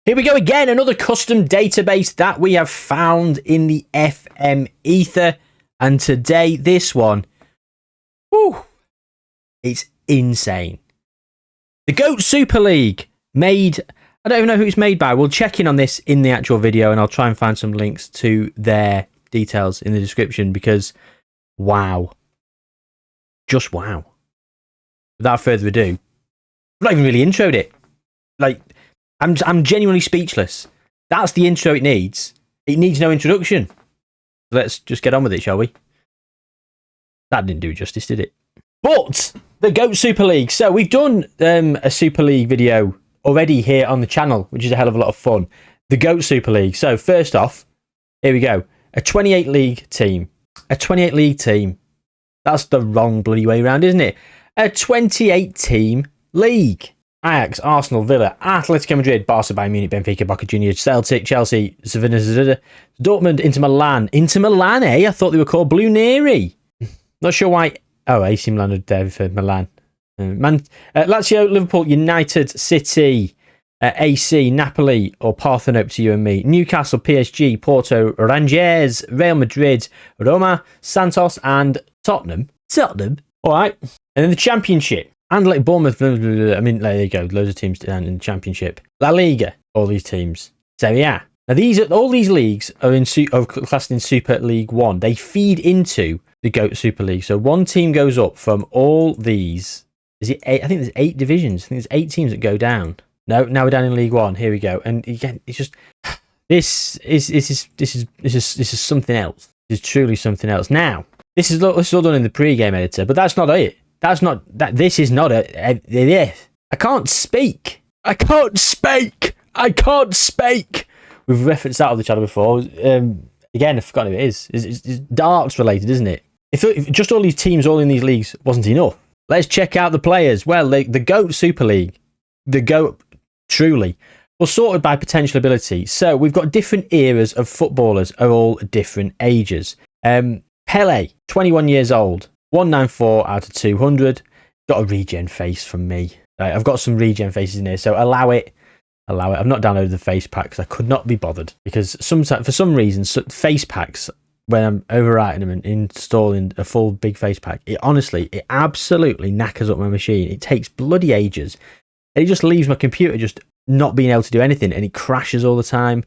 Here we go again, another custom database that we have found in the FM ether. And today, this one, it's insane. The GOAT Super League, made, I don't even know who it's made by. We'll check in on this in the actual video, and I'll try and find some links to their details in the description, because wow. Just wow. Without further ado, I've not even really introed it. Like, I'm genuinely speechless. That's the intro it needs. It needs no introduction. Let's just get on with it, shall we? That didn't do justice, did it? But the GOAT Super League. So we've done a Super League video already here on the channel, which is a hell of a lot of fun. The GOAT Super League. So first off, here we go. A 28 league team. A 28 league team. That's the wrong bloody way around, isn't it? A 28 team league. Ajax, Arsenal, Villa, Atletico Madrid, Barca, Bayern Munich, Benfica, Boca Juniors, Celtic, Chelsea, Dortmund, Inter Milan. Inter Milan, eh? I thought they were called Blue Neri. Not sure why. Oh, AC Milan are there for Milan. Lazio, Liverpool, United, City, AC, Napoli, or Parthenope to you and me. Newcastle, PSG, Porto, Rangers, Real Madrid, Roma, Santos, and Tottenham. Tottenham. All right. And then the Championship. And like Bournemouth, I mean, there you go. Loads of teams down in the Championship. La Liga, all these teams. Serie A. Now, all these leagues are classed in Super League 1. They feed into the GOAT Super League. So one team goes up from all these. Is it 8? I think there's 8 divisions. I think there's 8 teams that go down. No, now we're down in League 1. Here we go. And again, it's just this is something else. This is truly something else. Now, this is all done in the pre-game editor, but that's not it. This is not it. I can't speak. We've referenced that on the channel before. Again, I've forgotten who it is. It's darts related, isn't it? If just all these teams all in these leagues wasn't enough, let's check out the players. Well, the GOAT Super League, the GOAT truly, was sorted by potential ability. So we've got different eras of footballers of all different ages. Pele, 21 years old. 194 out of 200. Got a regen face from me. Right, I've got some regen faces in here, so allow it. I've not downloaded the face pack because I could not be bothered. Because for some reason, face packs, when I'm overwriting them and installing a full big face pack, it absolutely knackers up my machine. It takes bloody ages. And it just leaves my computer just not being able to do anything, and it crashes all the time.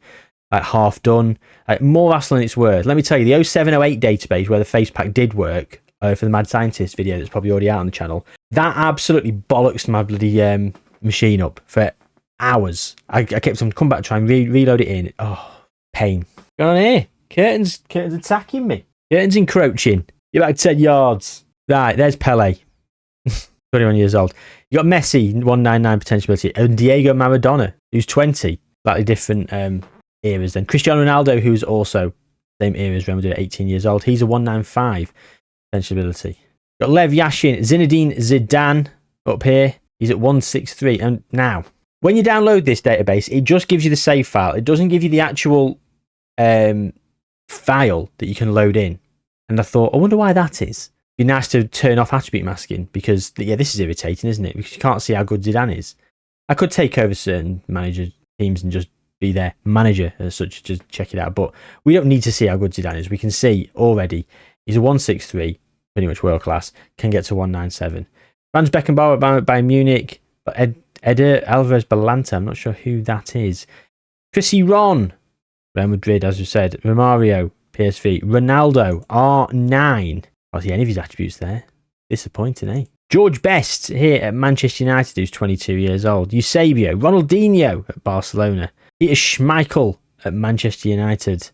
Like half done. Like more hassle than it's worth. Let me tell you, the 0708 database where the face pack did work, for the Mad Scientist video that's probably already out on the channel, that absolutely bollocks my bloody machine up for hours. I kept on come back to try and reload it in. Oh, pain. Going on here. Curtains attacking me. Curtains encroaching. You're back 10 yards. Right, there's Pele. 21 years old. You got Messi, 199 potentiality, and Diego Maradona, who's 20. Slightly different eras then. Cristiano Ronaldo, who's also same era as Real Madrid, 18 years old. He's a 195. Potentiality. Got Lev Yashin, Zinedine Zidane up here. He's at 163. And now, when you download this database, it just gives you the save file. It doesn't give you the actual file that you can load in. And I thought, I wonder why that is. It'd be nice to turn off attribute masking, because this is irritating, isn't it? Because you can't see how good Zidane is. I could take over certain manager teams and just be their manager as such, just check it out. But we don't need to see how good Zidane is. We can see already. He's a 163, pretty much world class, can get to 197. Franz Beckenbauer by Munich, but Eder Alvarez Balanta, I'm not sure who that is. Chrissy Ron, Real Madrid, as we said. Romario, PSV. Ronaldo, R9. I see any of his attributes there. Disappointing, eh? George Best here at Manchester United, who's 22 years old. Eusebio, Ronaldinho at Barcelona. Peter Schmeichel at Manchester United.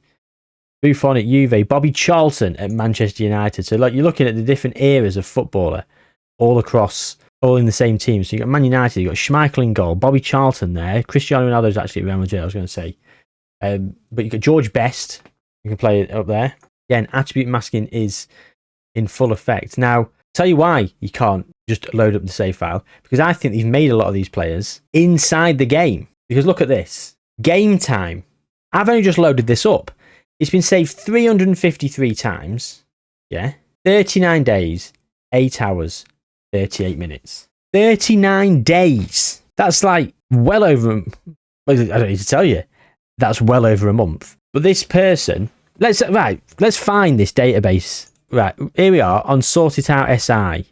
Buffon at Juve, Bobby Charlton at Manchester United. So like you're looking at the different eras of footballer all in the same team. So you've got Man United, you've got Schmeichel in goal, Bobby Charlton there. Cristiano Ronaldo's actually at Real Madrid, I was going to say. But you've got George Best, you can play it up there. Again, attribute masking is in full effect. Now, tell you why you can't just load up the save file. Because I think they've made a lot of these players inside the game. Because look at this. Game time. I've only just loaded this up. It's been saved 353 times. Yeah. 39 days, 8 hours, 38 minutes. 39 days. That's like well over I don't need to tell you. That's well over a month. But this person, let's find this database. Right, here we are on Sort It Out SI,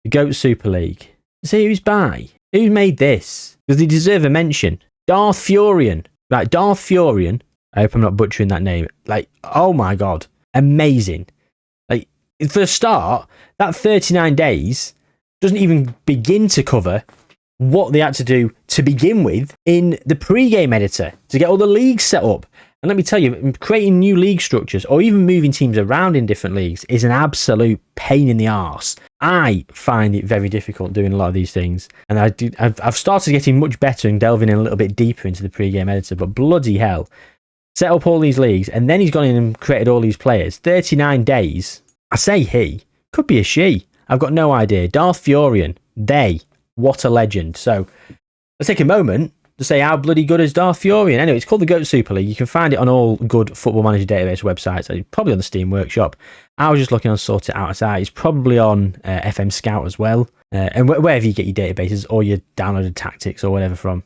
the GOAT Super League. See who's by. Who made this? Because they deserve a mention. Darth Furion. Right, Darth Furion. I hope I'm not butchering that name. Like, oh my God. Amazing. Like, for a start, that 39 days doesn't even begin to cover what they had to do to begin with in the pre-game editor to get all the leagues set up. And let me tell you, creating new league structures or even moving teams around in different leagues is an absolute pain in the arse. I find it very difficult doing a lot of these things. And I've started getting much better and delving in a little bit deeper into the pre-game editor, but bloody hell. Set up all these leagues, and then he's gone in and created all these players. 39 days. I say he. Could be a she. I've got no idea. Darth Furion. They. What a legend. So, let's take a moment to say how bloody good is Darth Furion. Anyway, it's called the GOAT Super League. You can find it on all good Football Manager database websites. Probably on the Steam Workshop. I was just looking on Sort It Out SI. It's probably on FM Scout as well. And wherever you get your databases or your downloaded tactics or whatever from.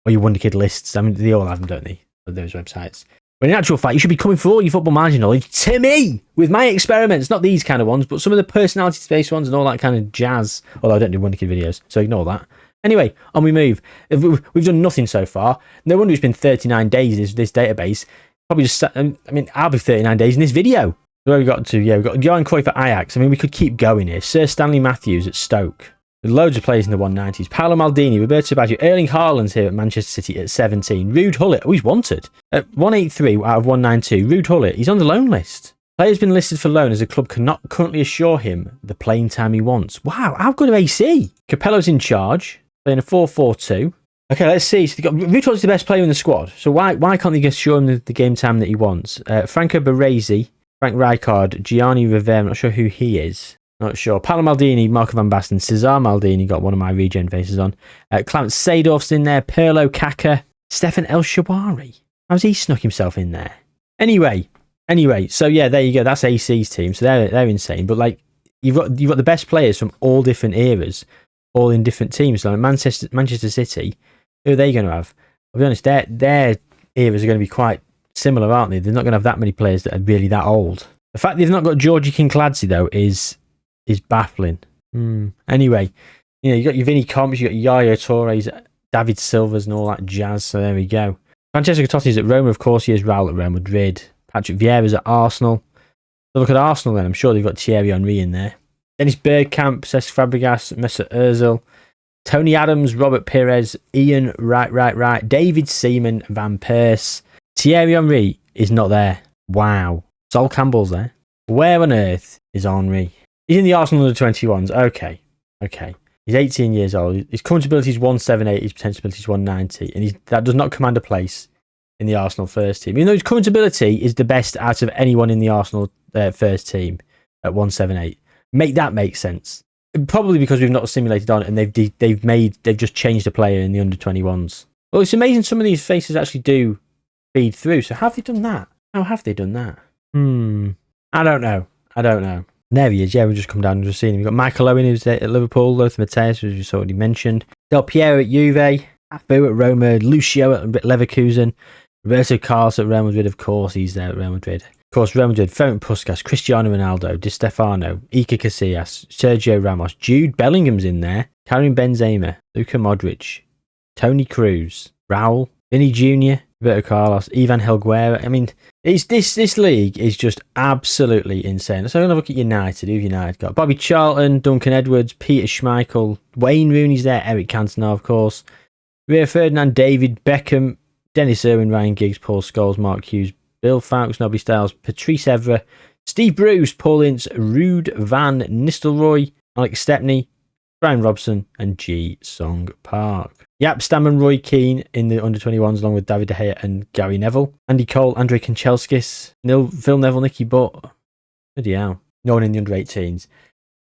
Or your Wonder Kid lists. I mean, they all have them, don't they? Those websites. But in actual fact, you should be coming for all your Football Manager knowledge to me with my experiments, not these kind of ones, but some of the personality space ones and all that kind of jazz. Although I don't do Wonder Kid videos, so ignore that. Anyway, on we move. We've done nothing so far. No wonder it's been 39 days, this database. Probably just, I'll be 39 days in this video. Where we got to? Yeah, we've got Johan Cruyff at Ajax. I mean, we could keep going here. Sir Stanley Matthews at Stoke. There's loads of players in the 190s. Paolo Maldini, Roberto Baggio, Erling Haaland's here at Manchester City at 17. Ruud Gullit, he's wanted. At 183 out of 192, Ruud Gullit, he's on the loan list. Player's been listed for loan as the club cannot currently assure him the playing time he wants. Wow, how good are AC? Capello's in charge, playing a 4-4-2. Okay, let's see. So Ruud Gullit's the best player in the squad. So why can't they assure him the game time that he wants? Franco Baresi, Frank Rijkaard, Gianni Rivera, I'm not sure who he is. Not sure. Paolo Maldini, Marco van Basten, Cesar Maldini, got one of my regen faces on. Clarence Seedorf's in there, Pirlo, Kaka, Stefan El Shawari. How's he snuck himself in there? Anyway, so yeah, there you go. That's AC's team. So they're insane. But like you've got the best players from all different eras, all in different teams. Like Manchester City, who are they going to have? I'll be honest, their eras are going to be quite similar, aren't they? They're not going to have that many players that are really that old. The fact they've not got Georgie Kinkladze though is baffling. Anyway, you got your Vinny Comps, you got Yaya Torres, David Silvers, and all that jazz. So there we go. Francesco Totti's at Roma, of course. He is Raul at Real Madrid. Patrick Vieira's at Arsenal. So look at Arsenal then. I'm sure they've got Thierry Henry in there. Dennis Bergkamp, Cesc Fabregas, Mesut Ozil, Tony Adams, Robert Pires, Ian right, David Seaman, Van Persie. Thierry Henry is not there. Wow. Sol Campbell's there. Where on earth is Henry? He's in the Arsenal under-21s. Okay. He's 18 years old. His current ability is 178. His potential ability is 190. And that does not command a place in the Arsenal first team. Even though his current ability is the best out of anyone in the Arsenal first team at 178. That makes sense. Probably because we've not simulated on it and they've just changed a player in the under-21s. Well, it's amazing some of these faces actually do feed through. So how have they done that? How have they done that? I don't know. There he is. Yeah, we'll just come down and just see him. We've got Michael Owen, who's at Liverpool, Lothar Matthäus, who we just already mentioned, Del Piero at Juve, Afu at Roma, Lucio at Leverkusen, Roberto Carlos at Real Madrid, of course, he's there at Real Madrid. Of course, Real Madrid, Ferenc Puskas, Cristiano Ronaldo, Di Stefano, Iker Casillas, Sergio Ramos, Jude Bellingham's in there, Karim Benzema, Luka Modric, Toni Kroos, Raul, Vinny Jr., Roberto Carlos, Ivan Helguera. I mean, this league is just absolutely insane. So I'm going to look at United. Who've United got? Bobby Charlton, Duncan Edwards, Peter Schmeichel, Wayne Rooney's there, Eric Cantona, of course, Rio Ferdinand, David Beckham, Dennis Irwin, Ryan Giggs, Paul Scholes, Mark Hughes, Bill Fowkes, Nobby Stiles, Patrice Evra, Steve Bruce, Paul Ince, Ruud van Nistelrooy, Alex Stepney, Brian Robson, and Ji Sung Park. Yap Stammen, Roy Keane in the under-21s, along with David De Gea and Gary Neville. Andy Cole, Andrei Kanchelskis, Phil Neville, Nicky Butt. Bloody hell. No one in the under-18s.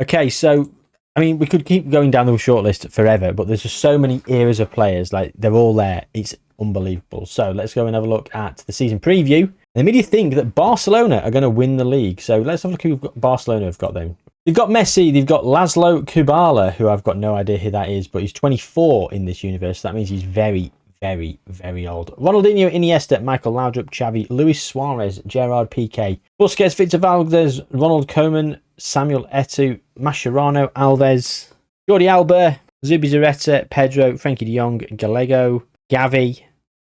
Okay, so, I mean, we could keep going down the shortlist forever, but there's just so many eras of players. Like, they're all there. It's unbelievable. So, let's go and have a look at the season preview. And the media think that Barcelona are going to win the league. So, let's have a look who Barcelona have got then. They've got Messi, they've got Laszlo Kubala, who I've got no idea who that is, but he's 24 in this universe. So that means he's very, very, very old. Ronaldinho, Iniesta, Michael Laudrup, Xavi, Luis Suarez, Gerard Piqué, Busquets, Victor Valdez, Ronald Koeman, Samuel Eto'o, Mascherano, Alves, Jordi Alba, Zubizarreta, Pedro, Frankie de Jong, Gallego, Gavi,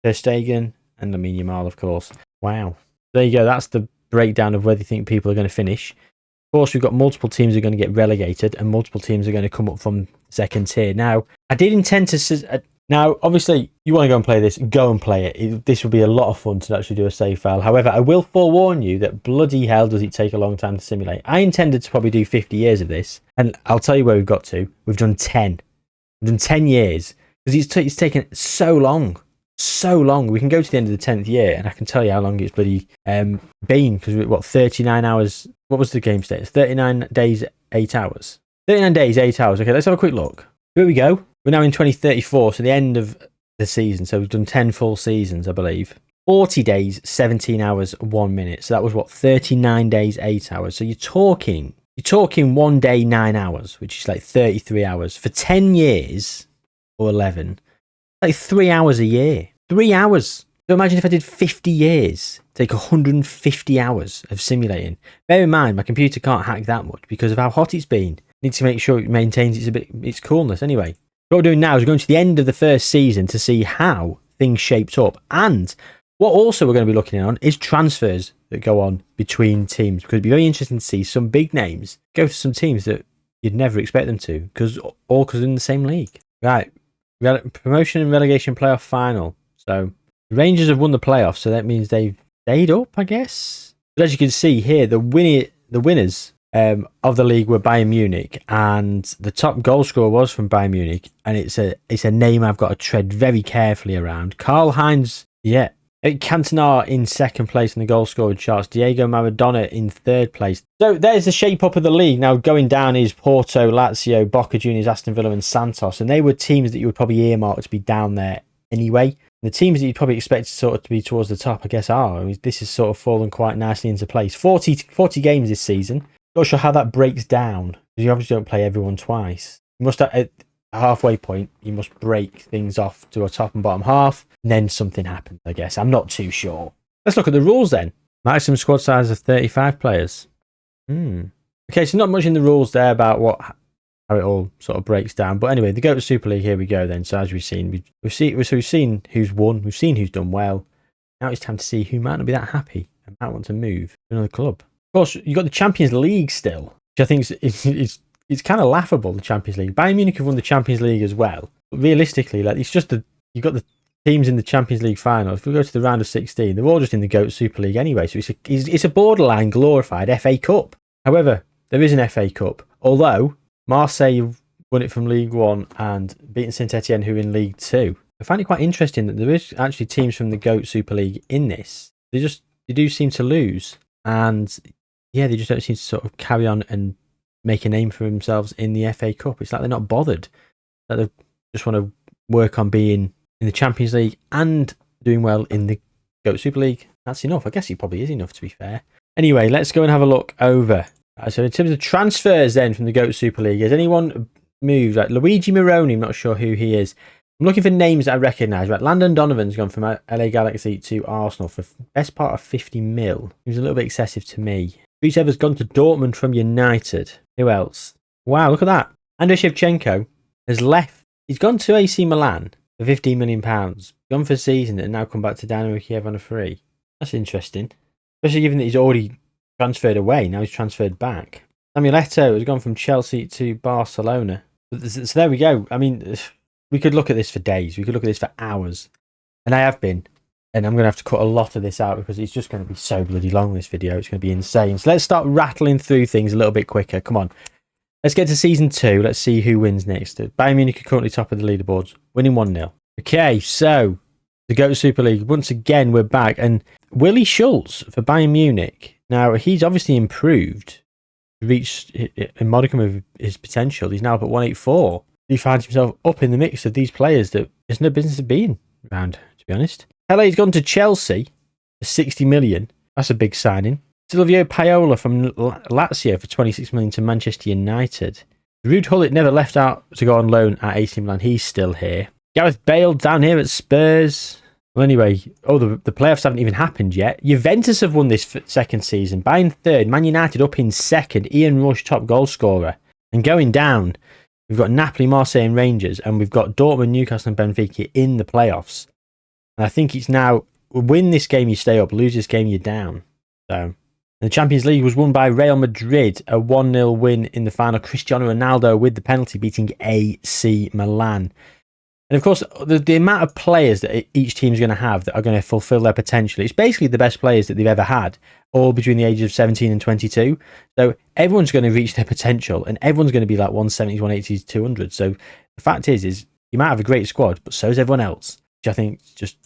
Ter Stegen, and Lamine Yamal, of course. Wow. There you go. That's the breakdown of where they think people are going to finish. Of course, we've got multiple teams who are going to get relegated and multiple teams are going to come up from second tier. Now, I did intend to... Now, obviously, you want to go and play this, go and play it. This will be a lot of fun to actually do a save file. However, I will forewarn you that bloody hell does it take a long time to simulate. I intended to probably do 50 years of this, and I'll tell you where we've got to. We've done 10. We've done 10 years, because it's taken so long. So long. We can go to the end of the 10th year, and I can tell you how long it's bloody been, because we're, 39 hours... What was the game state? It's 39 days, 8 hours. 39 days, 8 hours. Okay, let's have a quick look. Here we go. We're now in 2034, so the end of the season. So we've done 10 full seasons, I believe. 40 days, 17 hours, 1 minute. So that was 39 days, 8 hours. So you're talking 1 day, 9 hours, which is like 33 hours. For 10 years, or 11, like 3 hours a year. 3 hours. So imagine if I did 50 years, take 150 hours of simulating. Bear in mind, my computer can't hack that much because of how hot it's been. Need to make sure it maintains its coolness anyway. What we're doing now is going to the end of the first season to see how things shaped up. And what also we're going to be looking on is transfers that go on between teams. Because it'd be very interesting to see some big names go to some teams that you'd never expect them to. Because they're in the same league. Right. Promotion and relegation playoff final. So the Rangers have won the playoffs. So that means they've stayed up, I guess. But as you can see here, the winners of the league were Bayern Munich, and the top goal scorer was from Bayern Munich, and it's a name I've got to tread very carefully around. Karl-Heinz, yeah. Cantona in second place in the goal scoring charts. Diego Maradona in third place. So there's the shape up of the league. Now going down is Porto, Lazio, Boca Juniors, Aston Villa and Santos, and they were teams that you would probably earmark to be down there anyway. The teams that you'd probably expect to be towards the top, I guess, are. I mean, this has sort of fallen quite nicely into place. 40 games this season. Not sure how that breaks down, because you obviously don't play everyone twice. You must, at the halfway point, you must break things off to a top and bottom half, and then something happens, I guess. I'm not too sure. Let's look at the rules then. Maximum squad size of 35 players. Okay, so not much in the rules there about how it all sort of breaks down. But anyway, the Go to Super League, here we go then. So as we've seen, we've seen who's won, we've seen who's done well. Now it's time to see who might not be that happy and might want to move to another club. Of course, you've got the Champions League still, which I think it's kind of laughable, the Champions League. Bayern Munich have won the Champions League as well. But realistically, like it's just you've got the teams in the Champions League final. If we go to the round of 16, they're all just in the GOAT Super League anyway. So it's a borderline glorified FA Cup. However, there is an FA Cup, although Marseille won it from League One and beaten Saint-Etienne, who are in League Two. I find it quite interesting that there is actually teams from the GOAT Super League in this. They do seem to lose, and yeah, they just don't seem to sort of carry on and make a name for themselves in the FA Cup. It's like they're not bothered. That they just want to work on being in the Champions League and doing well in the GOAT Super League. That's enough. I guess it probably is enough, to be fair. Anyway, let's go and have a look over. So in terms of transfers then from the GOAT Super League, has anyone moved? Like Luigi Moroni, I'm not sure who he is. I'm looking for names that I recognise. Right, Landon Donovan's gone from LA Galaxy to Arsenal for best part of 50 mil. He was a little bit excessive to me. Reece Evers gone to Dortmund from United. Who else? Wow, look at that. Andrei Shevchenko has left. He's gone to AC Milan for £15 million. Gone for a season and now come back to Dynamo Kiev on a free. That's interesting. Especially given that he's already transferred away. Now he's transferred back. Samuel Eto'o has gone from Chelsea to Barcelona. So there we go. I mean, we could look at this for days. We could look at this for hours. And I have been. And I'm going to have to cut a lot of this out because it's just going to be so bloody long, this video. It's going to be insane. So let's start rattling through things a little bit quicker. Come on. Let's get to Season 2. Let's see who wins next. Bayern Munich are currently top of the leaderboards, winning 1-0. Okay, so the GOAT Super League. Once again, we're back. And Willi Schultz for Bayern Munich. Now, he's obviously improved, reached a modicum of his potential. He's now up at 184. He finds himself up in the mix of these players that there's no business of being around, to be honest. Pele's gone to Chelsea for 60 million. That's a big signing. Silvio Paola from Lazio for 26 million to Manchester United. Ruud Gullit never left out to go on loan at AC Milan. He's still here. Gareth Bale down here at Spurs. Well, anyway, the playoffs haven't even happened yet. Juventus have won this second season. Bayern third, Man United up in second. Ian Rush top goal scorer. And going down, we've got Napoli, Marseille and Rangers. And we've got Dortmund, Newcastle and Benfica in the playoffs. And I think it's now, win this game, you stay up. Lose this game, you're down. So, the Champions League was won by Real Madrid. A 1-0 win in the final. Cristiano Ronaldo with the penalty beating AC Milan. And of course, the amount of players that each team's going to have that are going to fulfill their potential, it's basically the best players that they've ever had, all between the ages of 17 and 22. So everyone's going to reach their potential, and everyone's going to be like 170s, 180s, 200s. So the fact is you might have a great squad, but so is everyone else, which I think is just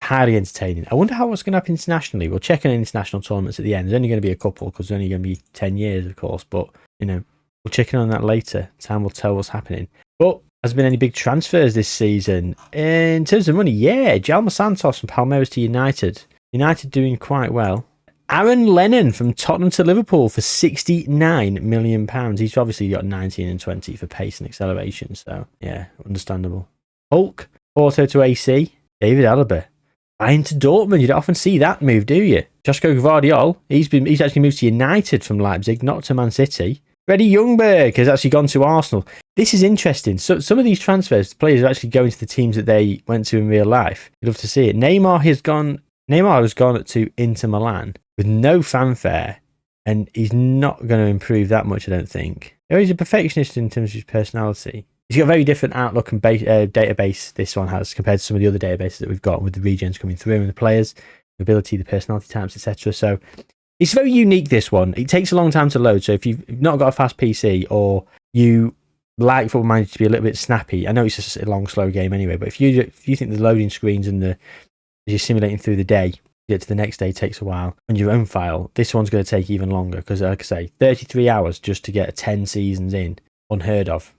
highly entertaining. I wonder what's going to happen internationally. We'll check on international tournaments at the end. There's only going to be a couple, because there's only going to be 10 years, of course. But, we'll check in on that later. Time will tell what's happening. But has there been any big transfers this season? In terms of money, yeah. Jalma Santos from Palmeiras to United. United doing quite well. Aaron Lennon from Tottenham to Liverpool for £69 million. He's obviously got 19 and 20 for pace and acceleration. So, yeah, understandable. Hulk, Porto to AC. David Alaba. Bayern to Dortmund. You don't often see that move, do you? Joško Gvardiol. He's actually moved to United from Leipzig, not to Man City. Freddie Ljungberg has actually gone to Arsenal. This is interesting. So some of these transfers, players are actually going to the teams that they went to in real life. You'd love to see it. Neymar has gone to Inter Milan with no fanfare, and he's not going to improve that much, I don't think. He's a perfectionist in terms of his personality. He's got a very different outlook and database, this one has, compared to some of the other databases that we've got with the regens coming through and the players, the ability, the personality types, etc. So it's very unique, this one. It takes a long time to load. So if you've not got a fast PC, or you like Football Manager to be a little bit snappy, I know it's just a long, slow game anyway, but if you think the loading screens and as you're simulating through the day, get to the next day takes a while on your own file, this one's going to take even longer, because like I say, 33 hours just to get 10 seasons in. Unheard of.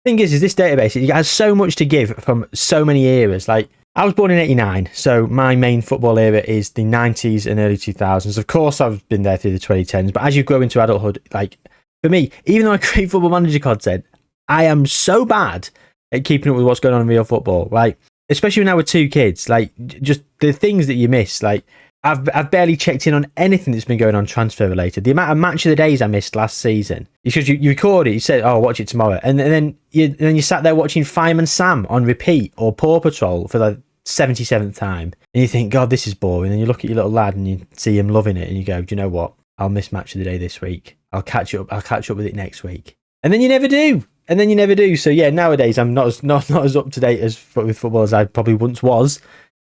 Thing is this database, it has so much to give from so many eras. Like, I was born in 89, so my main football era is the 90s and early 2000s. Of course, I've been there through the 2010s, but as you grow into adulthood, like, for me, even though I create Football Manager content, I am so bad at keeping up with what's going on in real football. Like, especially now with 2 kids, like, just the things that you miss. Like, I've barely checked in on anything that's been going on transfer related. The amount of match of the days I missed last season, because you record it, you said, "Oh, I'll watch it tomorrow," and then you sat there watching Fireman Sam on repeat, or Paw Patrol for the 77th time, and you think, "God, this is boring." And you look at your little lad and you see him loving it, and you go, "Do you know what? I'll miss match of the day this week. I'll catch up with it next week." And then you never do. So yeah, nowadays I'm not as up to date with football as I probably once was.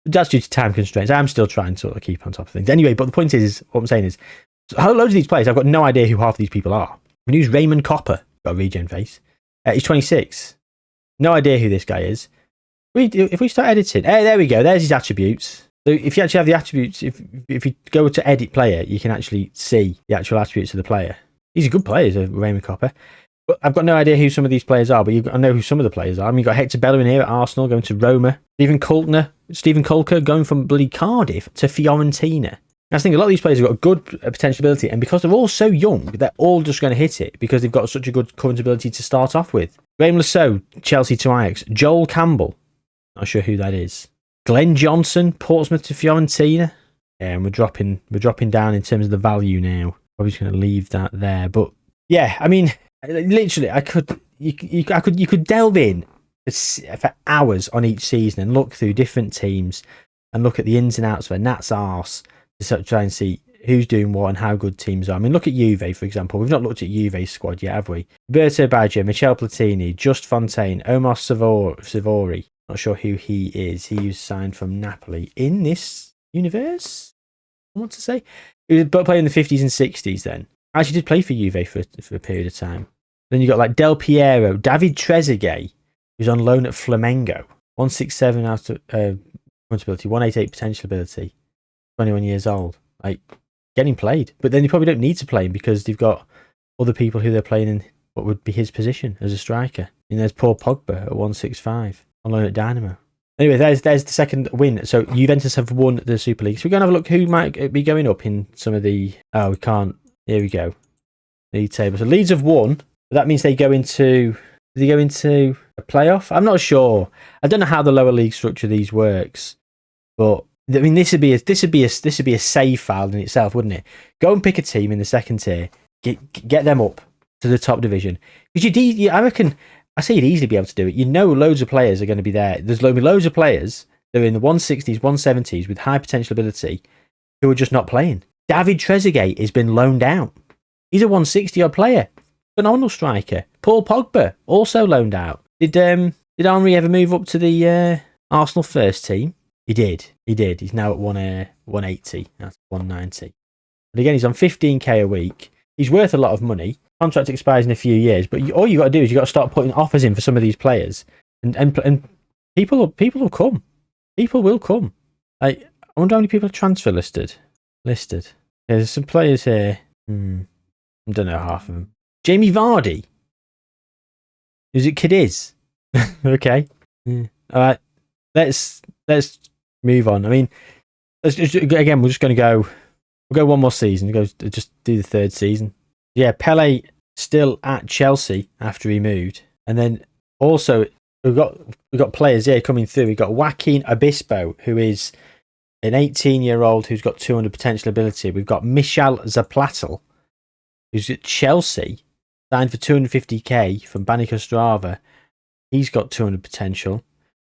That's due to time constraints. I'm still trying to sort of keep on top of things. Anyway, but the point is what I'm saying is, loads of these players, I've got no idea who half of these people are. We use Raymond Copper, got a regen face. He's 26. No idea who this guy is. If we start editing, there we go. There's his attributes. So if you actually have the attributes, if you go to edit player, you can actually see the actual attributes of the player. He's a good player, Raymond Copper. But I've got no idea who some of these players are, but I know who some of the players are. I mean, you've got Hector Bellerin here at Arsenal, going to Roma. Stephen Colker going from bloody Cardiff to Fiorentina. I think a lot of these players have got good potential ability, and because they're all so young, they're all just going to hit it because they've got such a good current ability to start off with. Graham Lasseau, Chelsea to Ajax. Joel Campbell, not sure who that is. Glenn Johnson, Portsmouth to Fiorentina. Yeah, and we're dropping down in terms of the value now. Probably just going to leave that there. But yeah, I mean, literally, you could delve in for hours on each season and look through different teams and look at the ins and outs of a Nat's arse to sort of try and see who's doing what and how good teams are. I mean, look at Juve, for example. We've not looked at Juve's squad yet, have we? Roberto Baggio, Michel Platini, Just Fontaine, Omar Savori. Not sure who he is. He was signed from Napoli in this universe, I want to say. He was playing in the 50s and 60s then. Actually did play for Juve for a period of time. Then you got like Del Piero, David Trezeguet, who's on loan at Flamengo. 167 out of current ability, 188 potential ability, 21 years old. Like, getting played. But then you probably don't need to play him because they've got other people who they're playing in what would be his position as a striker. And there's Paul Pogba at 165 on loan at Dynamo. Anyway, there's the second win. So Juventus have won the Super League. So we're going to have a look who might be going up in some of the... Oh, we can't. Here we go. League table. So Leeds have won. But that means they go into Do they go into a playoff? I'm not sure. I don't know how the lower league structure of these works, but I mean, this would be a save file in itself, wouldn't it? Go and pick a team in the second tier, get them up to the top division. Because I reckon, I say you'd easily be able to do it. You know, loads of players are going to be there. There's going to be loads of players that are in the 160s, 170s with high potential ability who are just not playing. David Trezeguet has been loaned out. He's a 160-odd player. Phenomenal striker. Paul Pogba, also loaned out. Did Henry ever move up to the Arsenal first team? He did. He's now at 180. That's 190. But again, he's on 15k a week. He's worth a lot of money. Contract expires in a few years. But all you got to do is you got to start putting offers in for some of these players, and people will come. People will come. I wonder how many people are transfer listed. There's some players here. I don't know half of them. Jamie Vardy. Is it Cadiz? Okay. All right. Let's move on. I mean, we're just going to go. We'll go one more season. Just do the third season. Yeah, Pele still at Chelsea after he moved, and then also we've got players here coming through. We've got Joaquin Obispo, who is an 18-year-old who's got 200 potential ability. We've got Michel Zaplatl, who's at Chelsea, signed for 250k from Banik Ostrava. He's got 200 potential.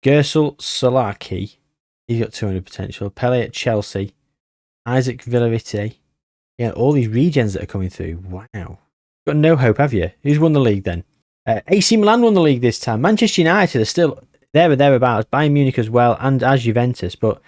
Gersel Solaki, he's got 200 potential. Pele at Chelsea. Isaac Villarite. Yeah, all these regens that are coming through. Wow. Got no hope, have you? Who's won the league then? AC Milan won the league this time. Manchester United are still there or thereabouts. Bayern Munich as well, and as Juventus. But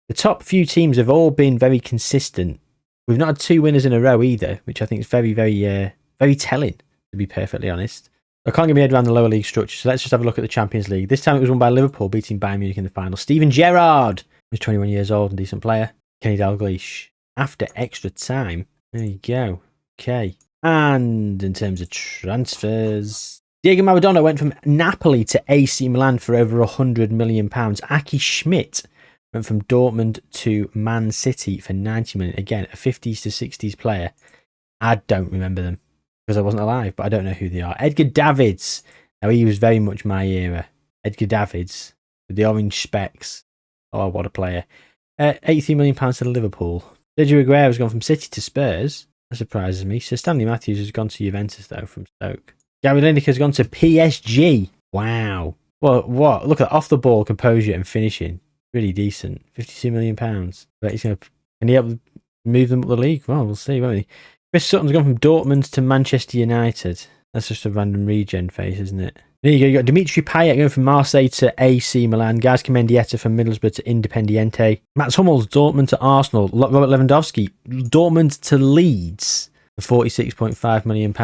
the top few teams have all been very consistent. We've not had 2 winners in a row either, which I think is very, very, very telling, to be perfectly honest. I can't get my head around the lower league structure, so let's just have a look at the Champions League. This time it was won by Liverpool, beating Bayern Munich in the final. Steven Gerrard, who's 21 years old and decent player. Kenny Dalglish, after extra time. There you go. Okay. And in terms of transfers, Diego Maradona went from Napoli to AC Milan for over £100 million. Aki Schmidt went from Dortmund to Man City for 90 million. Again, a 50s to 60s player. I don't remember them because I wasn't alive, but I don't know who they are. Edgar Davids. Now, he was very much my era. Edgar Davids with the orange specs. Oh, what a player. £83 million to Liverpool. Sergio Aguero has gone from City to Spurs. That surprises me. Sir Stanley Matthews has gone to Juventus, though, from Stoke. Gary Lineker has gone to PSG. Wow. Well, what? Look at off the ball composure and finishing. Really decent. £52 million. But he's going to. Can he help move them up the league? Well, we'll see, won't he? Chris Sutton's gone from Dortmund to Manchester United. That's just a random regen phase, isn't it? There you go. You got Dimitri Payet going from Marseille to AC Milan. Gaizka Mendieta from Middlesbrough to Independiente. Mats Hummels, Dortmund to Arsenal. Robert Lewandowski, Dortmund to Leeds for £46.5 million.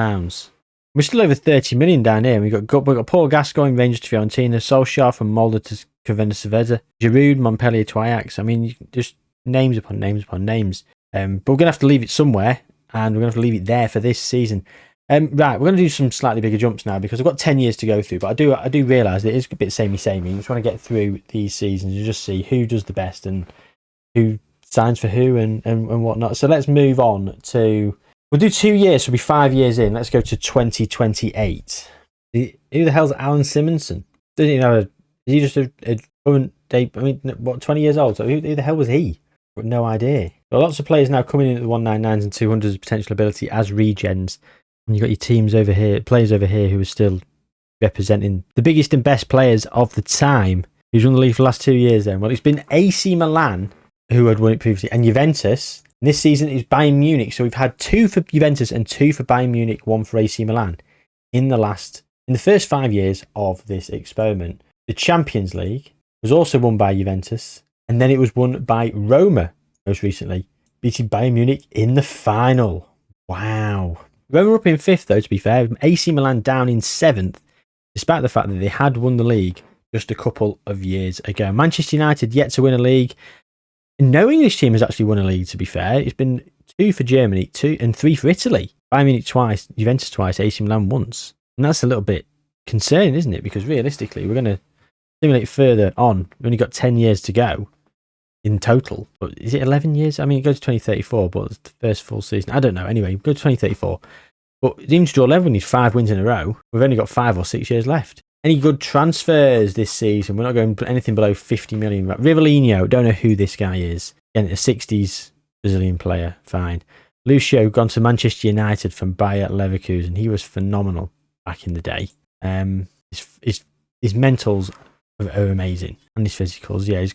We're still over 30 million down here. We've got Paul Gascoigne, Rangers to Fiorentina. Solskjaer from Molde to Crvena Zvezda. Giroud, Montpellier to Ajax. I mean, just names upon names upon names. But we're going to have to leave it somewhere, and we're going to have to leave it there for this season. Right, we're going to do some slightly bigger jumps now because I've got 10 years to go through, but I do realise that it is a bit samey. I just want to get through these seasons and just see who does the best and who signs for who and whatnot. So let's move on to... We'll do 2 years, so we'll be 5 years in. Let's go to 2028. Who the hell's Alan Simonson? Doesn't he know? Is he just a current day? I mean, what, 20 years old? So who the hell was he? I've got no idea. There are lots of players now coming in at the 199s and 200s potential ability as regens. And you've got your teams over here, players over here who are still representing the biggest and best players of the time. Who's won the league for the last 2 years then? Well, it's been AC Milan who had won it previously, and Juventus. And this season is Bayern Munich. So we've had 2 for Juventus and 2 for Bayern Munich, 1 for AC Milan in the first 5 years of this experiment. The Champions League was also won by Juventus, and then it was won by Roma most recently, beating Bayern Munich in the final. Wow. Roma were up in 5th, though, to be fair. AC Milan down in 7th, despite the fact that they had won the league just a couple of years ago. Manchester United yet to win a league. No English team has actually won a league, to be fair. It's been 2 for Germany, 2 and 3 for Italy. Bayern Munich twice, Juventus twice, AC Milan once. And that's a little bit concerning, isn't it? Because realistically, we're going to simulate further on. We've only got 10 years to go in total. But is it 11 years? I mean, it goes to 2034, but it's the first full season. I don't know. Anyway, go to 2034. But even to draw level, we need 5 wins in a row. We've only got 5 or 6 years left. Any good transfers this season? We're not going anything below 50 million. Rivellino, don't know who this guy is. Again, a 60s Brazilian player, fine. Lucio gone to Manchester United from Bayer Leverkusen. He was phenomenal back in the day. His mentals are amazing, and his physicals. Yeah,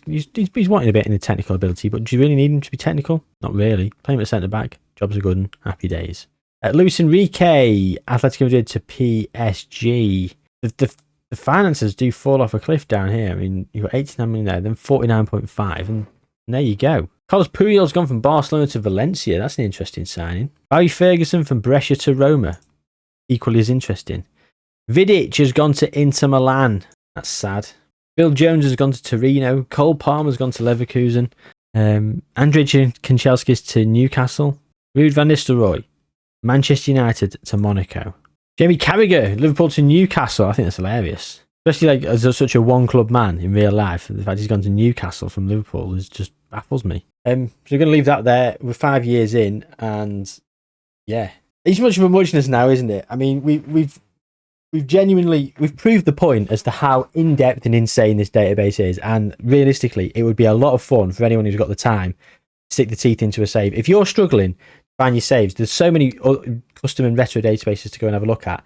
he's wanting a bit in the technical ability, but do you really need him to be technical? Not really. Play him at centre back. Jobs are good and happy days. Luis Enrique, Atletico Madrid to PSG. The finances do fall off a cliff down here. I mean, you've got 89 million there, then 49.5, and there you go. Carlos Puyol's gone from Barcelona to Valencia. That's an interesting signing. Barry Ferguson from Brescia to Roma. Equally as interesting. Vidic has gone to Inter Milan. That's sad. Phil Jones has gone to Torino. Cole Palmer's gone to Leverkusen. Andrej Kanchelskis to Newcastle. Ruud van Nistelrooy, Manchester United to Monaco. Jamie Carragher, Liverpool to Newcastle. I think that's hilarious. Especially like as such a one-club man in real life. The fact he's gone to Newcastle from Liverpool just baffles me. So we're going to leave that there. We're 5 years in, and yeah, it's much of a muchness now, isn't it? I mean, we've proved the point as to how in-depth and insane this database is, and realistically, it would be a lot of fun for anyone who's got the time to stick the teeth into a save. If you're struggling to find your saves, there's so many custom and retro databases to go and have a look at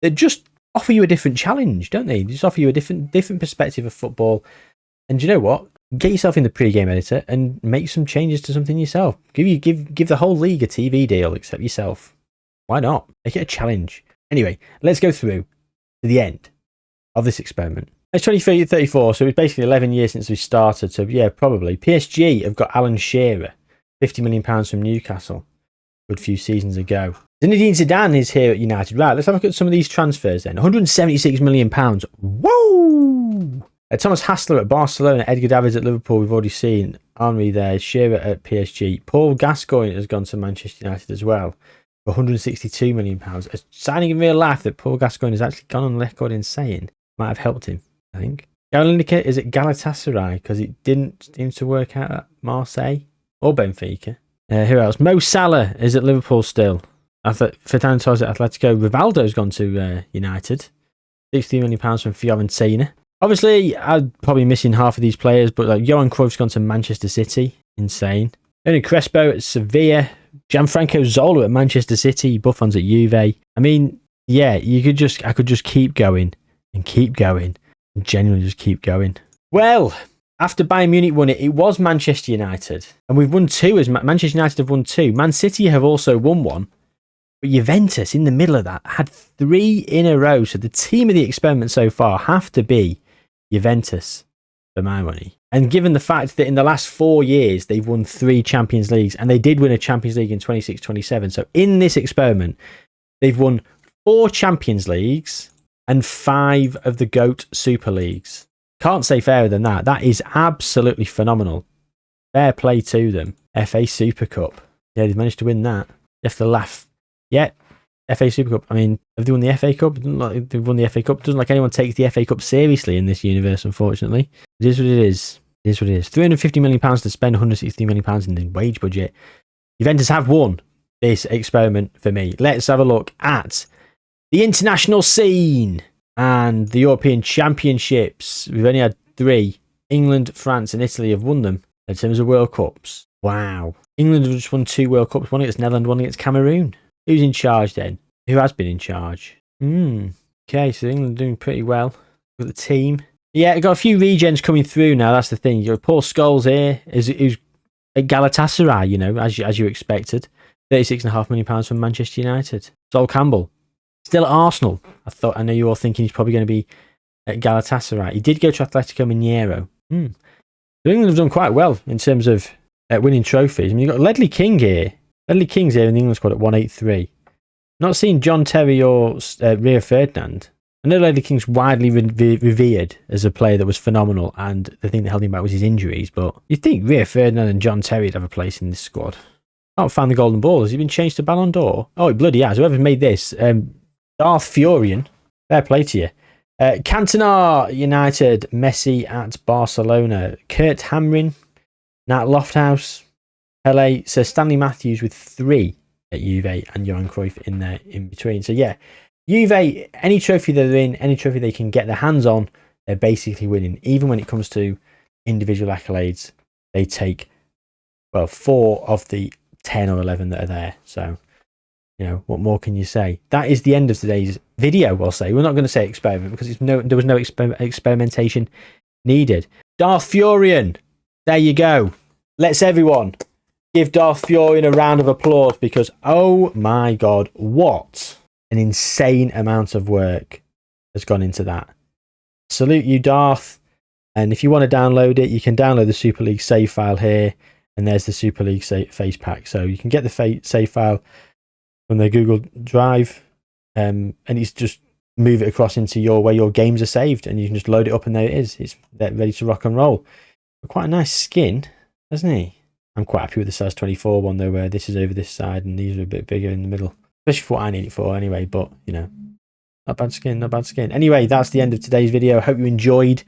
that just offer you a different challenge, don't they? They just offer you a different perspective of football. And you know what? Get yourself in the pre-game editor and make some changes to something yourself. Give the whole league a TV deal except yourself. Why not? Make it a challenge. Anyway, let's go through to the end of this experiment. It's 2034, so it's basically 11 years since we started. So yeah, probably. PSG have got Alan Shearer, £50 million from Newcastle, a good few seasons ago. Zinedine Zidane is here at United. Right, let's have a look at some of these transfers then. £176 million. Whoa! Thomas Hassler at Barcelona, Edgar Davids at Liverpool, we've already seen. Henry there, Shearer at PSG. Paul Gascoigne has gone to Manchester United as well for £162 million. A signing in real life that Paul Gascoigne has actually gone on record in saying might have helped him, I think. Gary Lineker is at Galatasaray because it didn't seem to work out at Marseille or Benfica. Who else? Mo Salah is at Liverpool still. Fernando Torres at Atletico. Rivaldo's gone to United. £60 million from Fiorentina. Obviously, I'm probably missing half of these players, but like Johan Cruyff's gone to Manchester City. Insane. Ernie Crespo at Sevilla. Gianfranco Zola at Manchester City. Buffon's at Juve. I mean, yeah, I could just keep going and keep going and genuinely just keep going. Well, after Bayern Munich won it, it was Manchester United. And we've won 2 as Manchester United have won 2. Man City have also won 1. But Juventus, in the middle of that, had 3 in a row. So the team of the experiment so far have to be Juventus, for my money. And given the fact that in the last 4 years, they've won 3 Champions Leagues, and they did win a Champions League in 26-27. So in this experiment, they've won 4 Champions Leagues and 5 of the GOAT Super Leagues. Can't say fairer than that. That is absolutely phenomenal. Fair play to them. FA Super Cup. Yeah, they've managed to win that. You have to laugh. Yeah, FA Super Cup. I mean, have they won the FA Cup? They've won the FA Cup. Doesn't like anyone takes the FA Cup seriously in this universe, unfortunately. It is what it is. It is what it is. £350 million to spend £160 million in the wage budget. Juventus have won this experiment for me. Let's have a look at the international scene and the European Championships. We've only had 3. England, France and Italy have won them in terms of World Cups. Wow. England have just won 2 World Cups, one against Netherlands, one against Cameroon. Who's in charge then? Who has been in charge? Okay, so England are doing pretty well with the team. Yeah, got a few regens coming through now. That's the thing. You got Paul Scholes here, who's at Galatasaray, you know, as you expected. £36.5 million from Manchester United. Sol Campbell, still at Arsenal. I know you're all thinking he's probably going to be at Galatasaray. He did go to Atletico Mineiro. So England have done quite well in terms of winning trophies. I mean, you've got Ledley King here. Ledley King's here in the England squad at 183. Not seen John Terry or Rio Ferdinand. I know Ledley King's widely revered as a player that was phenomenal, and the thing that held him back was his injuries, but you'd think Rio Ferdinand and John Terry would have a place in this squad. I can't find the Golden Ball. Has he been changed to Ballon d'Or? Oh, he bloody has. Whoever made this. Darth Furion. Fair play to you. Cantona United. Messi at Barcelona. Kurt Hamrin. Nat Lofthouse. Pele. Sir Stanley Matthews with 3 Juve and Johan Cruyff in there in between. So yeah, Juve, any trophy they're in, any trophy they can get their hands on, they're basically winning. Even when it comes to individual accolades, they take, well, 4 of the 10 or 11 that are there. So, you know, what more can you say? That is the end of today's video, we'll say. We're not going to say experiment because there was no experimentation needed. Darth Furion, there you go. Let's everyone give Darth Furion a round of applause because, oh my God, what an insane amount of work has gone into that. Salute you, Darth. And if you want to download it, you can download the Super League save file here. And there's the Super League face pack. So you can get the save file from the Google Drive. And it's just move it across into where your games are saved. And you can just load it up and there it is. It's ready to rock and roll. But quite a nice skin, hasn't he? I'm quite happy with the size 24 one though, where this is over this side and these are a bit bigger in the middle. Especially for what I need it for anyway. But, you know, not bad skin, not bad skin. Anyway, that's the end of today's video. I hope you enjoyed.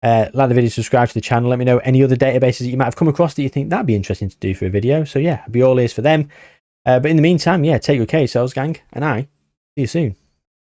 Like the video, subscribe to the channel. Let me know any other databases that you might have come across that you think that'd be interesting to do for a video. So yeah, I'll be all ears for them. But in the meantime, yeah, take good care of yourselves, gang, and I see you soon.